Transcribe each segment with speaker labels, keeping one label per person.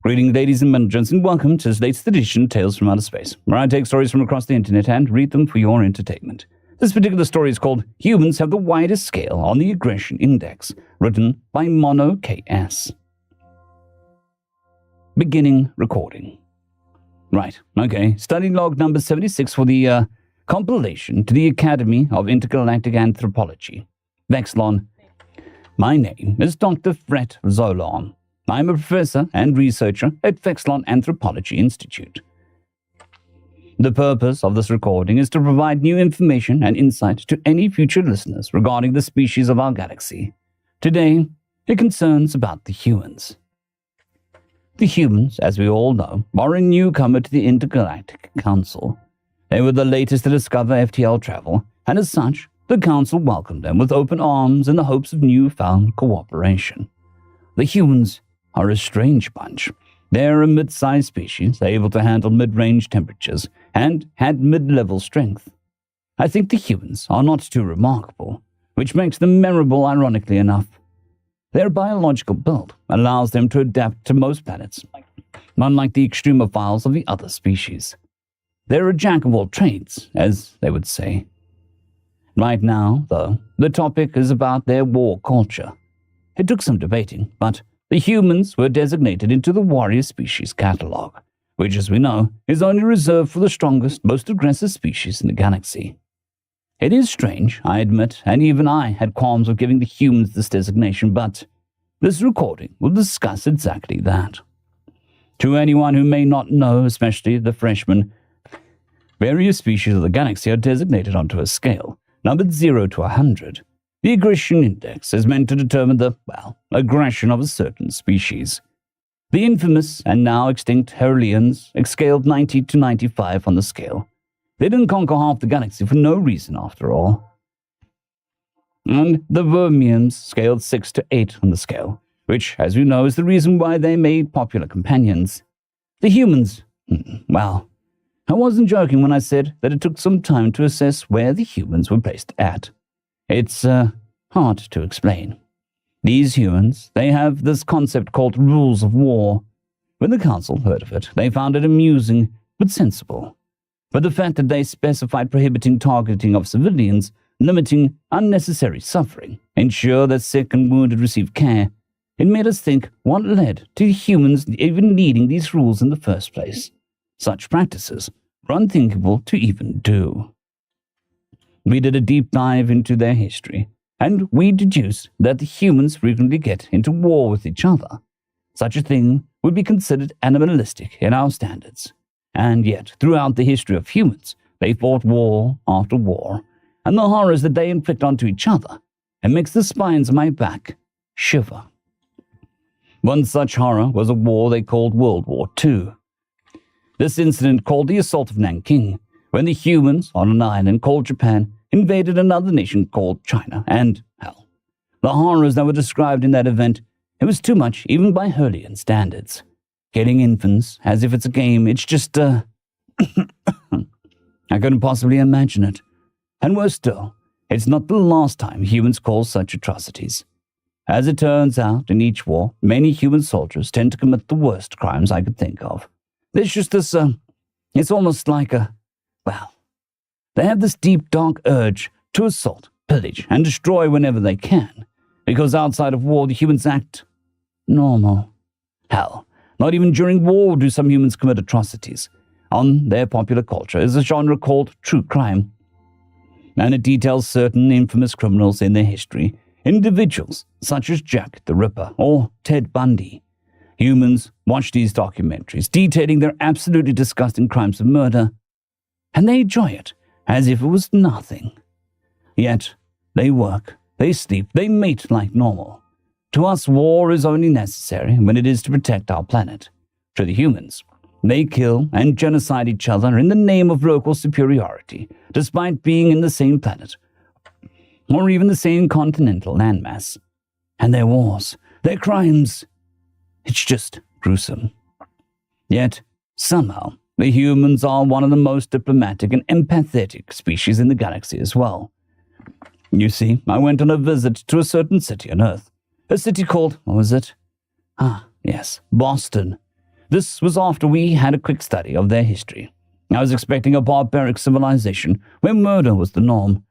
Speaker 1: Greetings, ladies and gents, and welcome to this latest edition of Tales from Outer Space, where I take stories from across the internet and read them for your entertainment. This particular story is called Humans Have the Widest Scale on the Aggression Index, written by Mono KS. Beginning recording. Right, okay, study log number 76 for the, compilation to the Academy of Intergalactic Anthropology. Vexlon. My name is Dr. Fret Zolon. I am a professor and researcher at Vexlon Anthropology Institute. The purpose of this recording is to provide new information and insight to any future listeners regarding the species of our galaxy. Today, it concerns about the humans. The humans, as we all know, are a newcomer to the Intergalactic Council. They were the latest to discover FTL travel, and as such, the Council welcomed them with open arms in the hopes of newfound cooperation. The humans are a strange bunch. They're a mid-sized species, able to handle mid-range temperatures, and had mid-level strength. I think the humans are not too remarkable, which makes them memorable ironically enough. Their biological build allows them to adapt to most planets, unlike the extremophiles of the other species. They're a jack of all trades, as they would say. Right now, though, the topic is about their war culture. It took some debating, but the humans were designated into the warrior species catalog, which, as we know, is only reserved for the strongest, most aggressive species in the galaxy. It is strange, I admit, and even I had qualms of giving the humans this designation, but this recording will discuss exactly that. To anyone who may not know, especially the freshmen, various species of the galaxy are designated onto a scale, numbered 0 to 100. The aggression index is meant to determine the, aggression of a certain species. The infamous and now extinct Herlians scaled 90 to 95 on the scale. They didn't conquer half the galaxy for no reason after all. And the Vermians scaled 6 to 8 on the scale, which, as we know, is the reason why they made popular companions. The humans, I wasn't joking when I said that it took some time to assess where the humans were placed at. It's hard to explain. These humans, they have this concept called rules of war. When the Council heard of it, they found it amusing but sensible. But the fact that they specified prohibiting targeting of civilians, limiting unnecessary suffering, ensure that sick and wounded receive care, it made us think what led to humans even needing these rules in the first place. Such practices were unthinkable to even do. We did a deep dive into their history, and we deduced that the humans frequently get into war with each other. Such a thing would be considered animalistic in our standards. And yet, throughout the history of humans, they fought war after war, and the horrors that they inflict onto each other, it makes the spines on my back shiver. One such horror was a war they called World War II. This incident, called the Assault of Nanking, when the humans on an island called Japan invaded another nation called China, and, the horrors that were described in that event, it was too much even by Herlian standards. Killing infants as if it's a game, it's just, I couldn't possibly imagine it. And worse still, it's not the last time humans cause such atrocities. As it turns out, in each war, many human soldiers tend to commit the worst crimes I could think of. There's just this, it's almost like they have this deep, dark urge to assault, pillage, and destroy whenever they can, because outside of war, the humans act normal. Hell, not even during war do some humans commit atrocities. On their popular culture is a genre called true crime, and it details certain infamous criminals in their history, individuals such as Jack the Ripper or Ted Bundy. Humans watch these documentaries detailing their absolutely disgusting crimes of murder, and they enjoy it as if it was nothing. Yet, they work, they sleep, they mate like normal. To us, war is only necessary when it is to protect our planet. To the humans, they kill and genocide each other in the name of local superiority, despite being in the same planet, or even the same continental landmass. And their wars, their crimes, it's just gruesome. Yet, somehow, the humans are one of the most diplomatic and empathetic species in the galaxy as well. You see, I went on a visit to a certain city on Earth. A city called, what was it? Yes, Boston. This was after we had a quick study of their history. I was expecting a barbaric civilization where murder was the norm.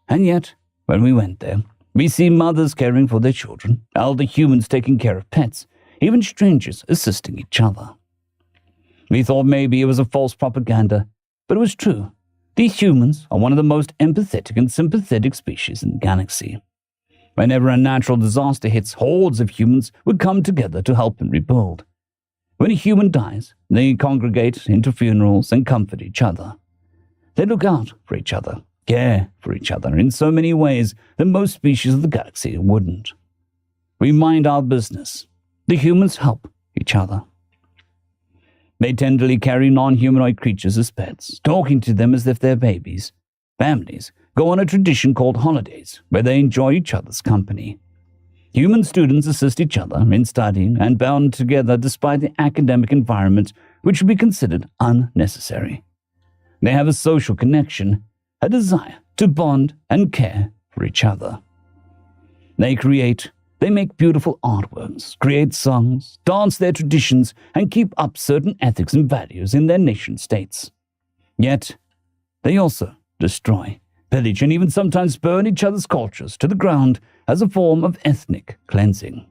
Speaker 1: And yet, when we went there, we see mothers caring for their children, elder humans taking care of pets, even strangers assisting each other. We thought maybe it was a false propaganda, but it was true. These humans are one of the most empathetic and sympathetic species in the galaxy. Whenever a natural disaster hits, hordes of humans would come together to help and rebuild. When a human dies, they congregate into funerals and comfort each other. They look out for each other, care for each other in so many ways that most species of the galaxy wouldn't. We mind our business. The humans help each other. They tenderly carry non-humanoid creatures as pets, talking to them as if they're babies. Families go on a tradition called holidays, where they enjoy each other's company. Human students assist each other in studying and bound together despite the academic environment, which would be considered unnecessary. They have a social connection, a desire to bond and care for each other. They make beautiful artworks, create songs, dance their traditions, and keep up certain ethics and values in their nation-states. Yet, they also destroy, pillage, and even sometimes burn each other's cultures to the ground as a form of ethnic cleansing.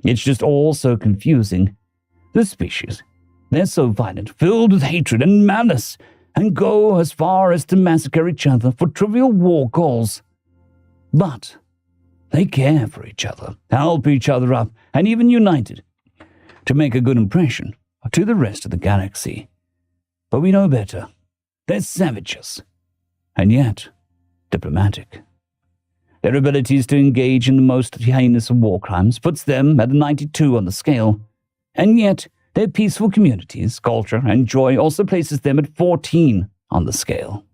Speaker 1: It's just all so confusing. This species, they're so violent, filled with hatred and malice, and go as far as to massacre each other for trivial war goals. But they care for each other, help each other up, and even united to make a good impression to the rest of the galaxy. But we know better. They're savages, and yet diplomatic. Their abilities to engage in the most heinous of war crimes puts them at a 92 on the scale, and yet their peaceful communities, culture, and joy also places them at 14 on the scale.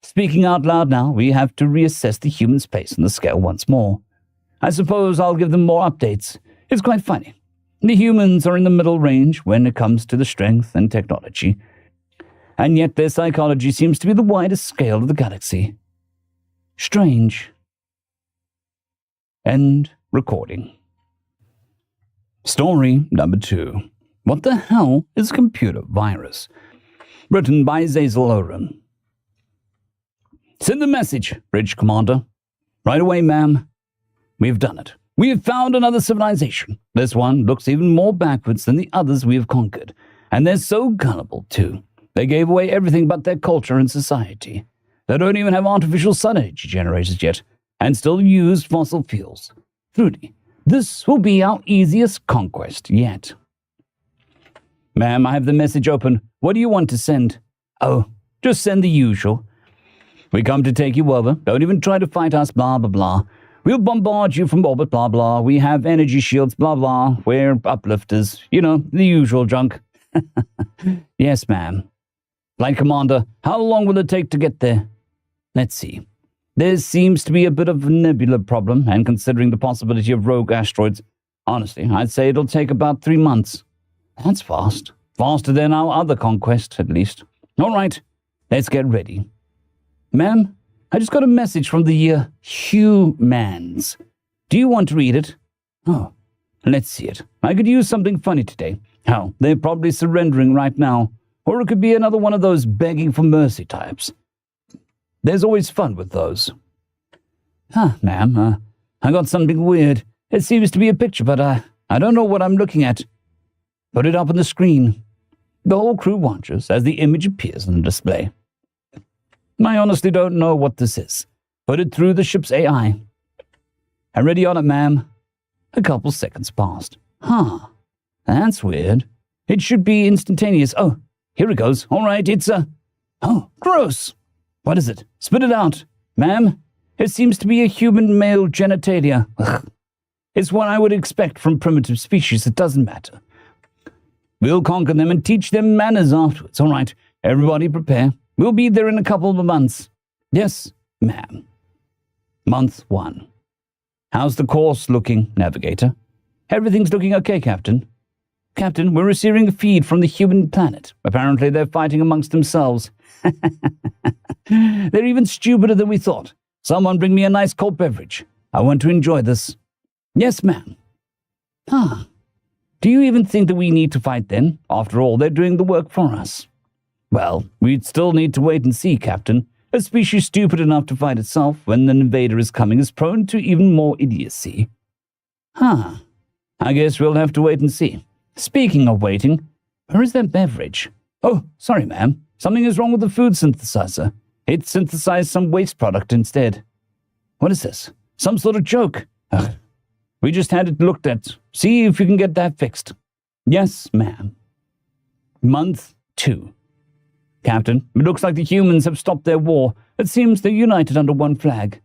Speaker 1: Speaking out loud now, we have to reassess the human space on the scale once more. I suppose I'll give them more updates. It's quite funny. The humans are in the middle range when it comes to the strength and technology, and yet their psychology seems to be the widest scale of the galaxy. Strange. End recording. Story number 2. What the hell is a computer virus? Written by Zazel Oren. Send the message, Bridge Commander. Right away, ma'am. We've done it. We have found another civilization. This one looks even more backwards than the others we have conquered. And they're so gullible, too. They gave away everything but their culture and society. They don't even have artificial sun energy generators yet, and still use fossil fuels. Truly, this will be our easiest conquest yet. Ma'am, I have the message open. What do you want to send? Oh, just send the usual. We come to take you over. Don't even try to fight us, blah, blah, blah. We'll bombard you from orbit, blah, blah. We have energy shields, blah, blah. We're uplifters. You know, the usual junk. Yes, ma'am. Flight Commander, how long will it take to get there? Let's see. There seems to be a bit of a nebula problem, and considering the possibility of rogue asteroids, honestly, I'd say it'll take about 3 months. That's fast. Faster than our other conquest, at least. All right, let's get ready. Ma'am, I just got a message from the humans. Do you want to read it? Oh, let's see it. I could use something funny today. Hell, they're probably surrendering right now. Or it could be another one of those begging for mercy types. There's always fun with those. Ma'am, I got something weird. It seems to be a picture, but I don't know what I'm looking at. Put it up on the screen. The whole crew watches as the image appears on the display. I honestly don't know what this is. Put it through the ship's AI. I'm ready on it, ma'am. A couple seconds passed. That's weird. It should be instantaneous. Oh, here it goes. All right, it's Oh, gross. What is it? Spit it out. Ma'am, it seems to be a human male genitalia. Ugh. It's what I would expect from primitive species. It doesn't matter. We'll conquer them and teach them manners afterwards. All right, everybody prepare. We'll be there in a couple of months. Yes, ma'am. Month 1. How's the course looking, Navigator? Everything's looking okay, Captain. Captain, we're receiving a feed from the human planet. Apparently they're fighting amongst themselves. They're even stupider than we thought. Someone bring me a nice cold beverage. I want to enjoy this. Yes, ma'am. Do you even think that we need to fight then? After all, they're doing the work for us. Well, we'd still need to wait and see, Captain. A species stupid enough to fight itself when an invader is coming is prone to even more idiocy. Huh. I guess we'll have to wait and see. Speaking of waiting, where is that beverage? Oh, sorry, ma'am. Something is wrong with the food synthesizer. It synthesized some waste product instead. What is this? Some sort of joke? Ugh. We just had it looked at. See if you can get that fixed. Yes, ma'am. Month 2. Captain, it looks like the humans have stopped their war. It seems they're united under one flag.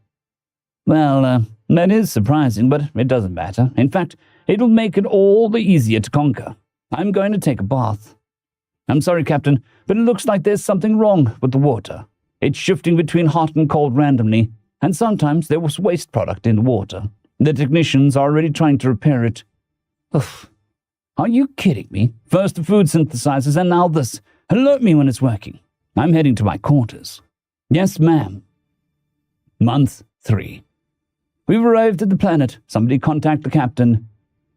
Speaker 1: Well, that is surprising, but it doesn't matter. In fact, it'll make it all the easier to conquer. I'm going to take a bath. I'm sorry, Captain, but it looks like there's something wrong with the water. It's shifting between hot and cold randomly, and sometimes there was waste product in the water. The technicians are already trying to repair it. Oof. Are you kidding me? First the food synthesizers and now this. Alert me when it's working. I'm heading to my quarters. Yes, ma'am. Month 3. We've arrived at the planet. Somebody contact the captain.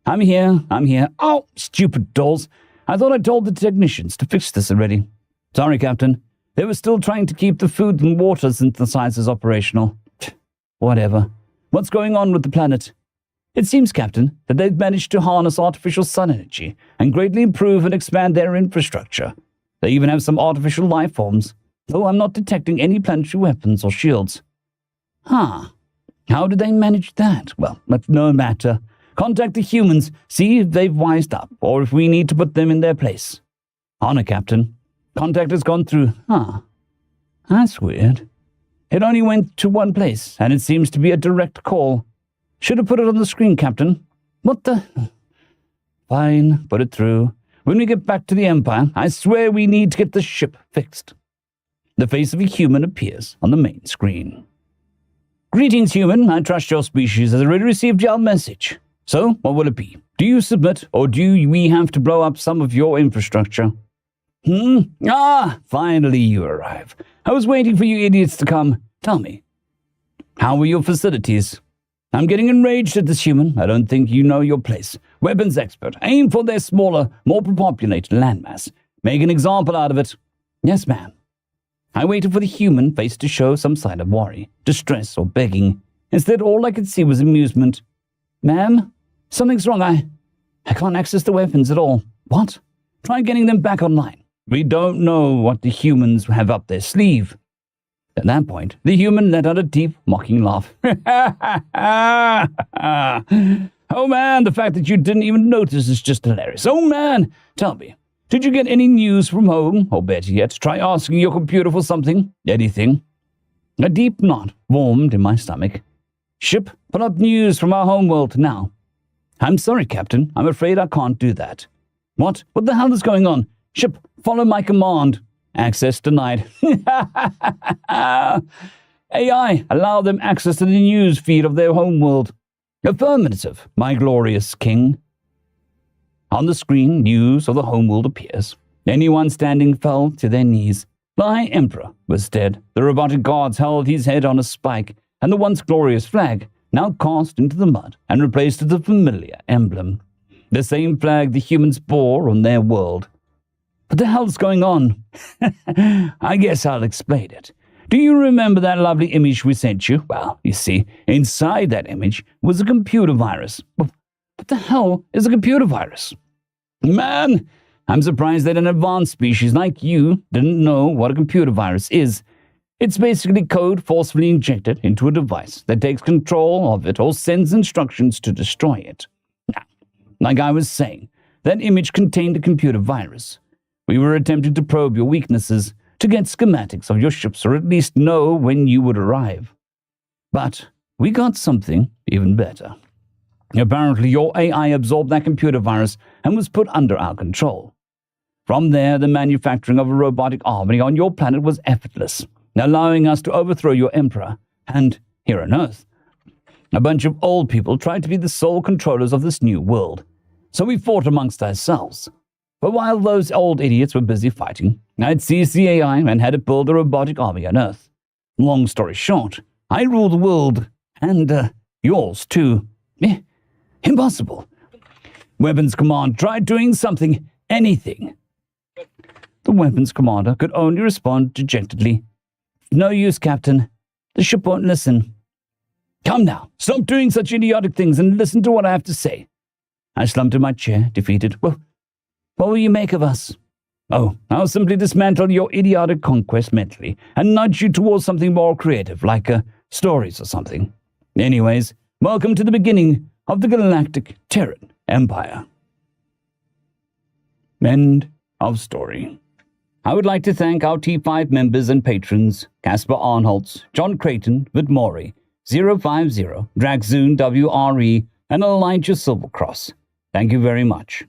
Speaker 1: I'm here. Oh, stupid dolls. I thought I told the technicians to fix this already. Sorry, Captain. They were still trying to keep the food and water synthesizers operational. Whatever. What's going on with the planet? It seems, Captain, that they've managed to harness artificial sun energy and greatly improve and expand their infrastructure. They even have some artificial life forms, though I'm not detecting any planetary weapons or shields. Huh. How did they manage that? Well, that's no matter. Contact the humans, see if they've wised up, or if we need to put them in their place. Honor, Captain. Contact has gone through. Huh. That's weird. It only went to one place, and it seems to be a direct call. Should have put it on the screen, Captain. What the... Fine, put it through. When we get back to the Empire, I swear we need to get the ship fixed. The face of a human appears on the main screen. Greetings, human. I trust your species has already received your message. So, what will it be? Do you submit, or do we have to blow up some of your infrastructure? Finally you arrive. I was waiting for you idiots to come. Tell me, how were your facilities? I'm getting enraged at this human. I don't think you know your place. Weapons expert. Aim for their smaller, more populated landmass. Make an example out of it. Yes, ma'am. I waited for the human face to show some sign of worry, distress, or begging. Instead, all I could see was amusement. Ma'am, something's wrong. I can't access the weapons at all. What? Try getting them back online. We don't know what the humans have up their sleeve. At that point, the human let out a deep, mocking laugh. Oh man, the fact that you didn't even notice is just hilarious. Oh man, tell me, did you get any news from home? Or better yet, try asking your computer for something? Anything? A deep knot formed in my stomach. Ship, put up news from our homeworld now. I'm sorry, Captain. I'm afraid I can't do that. What? What the hell is going on? Ship, follow my command. Access denied. AI, allow them access to the news feed of their homeworld. Affirmative, my glorious king. On the screen, news of the homeworld appears. Anyone standing fell to their knees. The High Emperor was dead. The robotic guards held his head on a spike, and the once glorious flag, now cast into the mud and replaced with a familiar emblem. The same flag the humans bore on their world. What the hell's going on? I guess I'll explain it. Do you remember that lovely image we sent you? Well, you see, inside that image was a computer virus. What the hell is a computer virus? Man, I'm surprised that an advanced species like you didn't know what a computer virus is. It's basically code forcefully injected into a device that takes control of it or sends instructions to destroy it. Now, like I was saying, that image contained a computer virus. We were attempting to probe your weaknesses, to get schematics of your ships or at least know when you would arrive. But we got something even better. Apparently your AI absorbed that computer virus and was put under our control. From there, the manufacturing of a robotic army on your planet was effortless, allowing us to overthrow your emperor. And here on Earth, a bunch of old people tried to be the sole controllers of this new world. So we fought amongst ourselves. But while those old idiots were busy fighting, I'd seized the AI and had it build a robotic army on Earth. Long story short, I rule the world, and yours too. Impossible. Weapons Command, try doing something, anything. The Weapons Commander could only respond dejectedly. No use, Captain. The ship won't listen. Come now, stop doing such idiotic things and listen to what I have to say. I slumped in my chair, defeated. Well, what will you make of us? Oh, I'll simply dismantle your idiotic conquest mentally and nudge you towards something more creative, like stories or something. Anyways, welcome to the beginning of the Galactic Terran Empire. End of story. I would like to thank our T5 members and patrons, Caspar Arnholtz, John Creighton, Vidmori, 050, Dragzoon WRE, and Elijah Silvercross. Thank you very much.